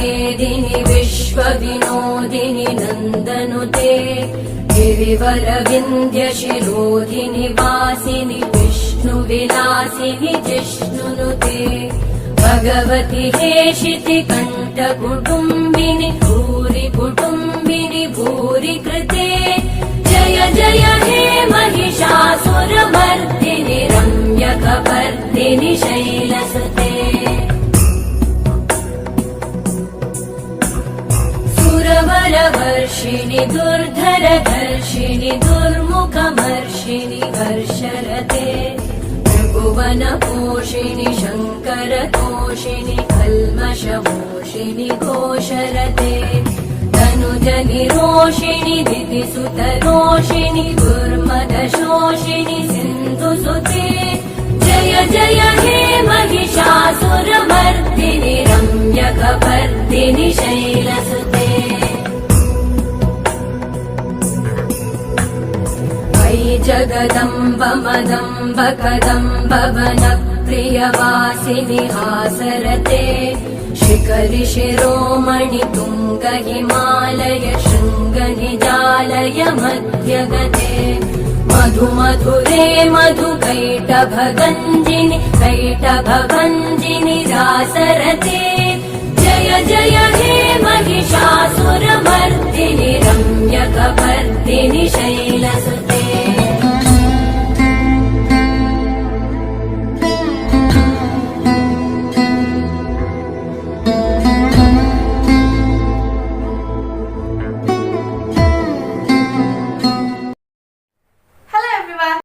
मेदिनि विश्वविनोदिनि नन्दनुते गिरिवरविन्ध्यशिरोधिनि वासिनि विष्णुविलासिनि जिष्णुनुते भगवति हेशिति कण्ठकुटुम्बिनि भूरि कुटुम्बिनि भूरि कृते जय जय हे महिषासुरमर्दिनि रम्यकपर्दिनि शैलसुते सुरवरवर्षिणि दुर्धरधर्षिणि दुर्मुखमर्षिणि हर्षरते त्रिभुवनपोषिणि शङ्करतोषिणि कल्मषमोषिणि घोषरते तनुजनिरोषिणि दितिसुतरोषिणि दुर्मदशोषिणि सिन्धुसुते जय जय हे महिषासुरमर्दिनि रम्यकपर्दिनि शैलसुते अयि जगदम्ब मदम्ब कदम्ब वनप्रियवासिनि हासरते शिखरि शिरोमणि तुङ्ग हिमालय शृङ्ग निजालय मध्यगते मधु मधुरे मधु कैटभगञ्जिनि कैटभभञ्जिनि रासरते जय जय हे महिषासुरमर्दिनि रम्यकपर्दिनि शैलसुते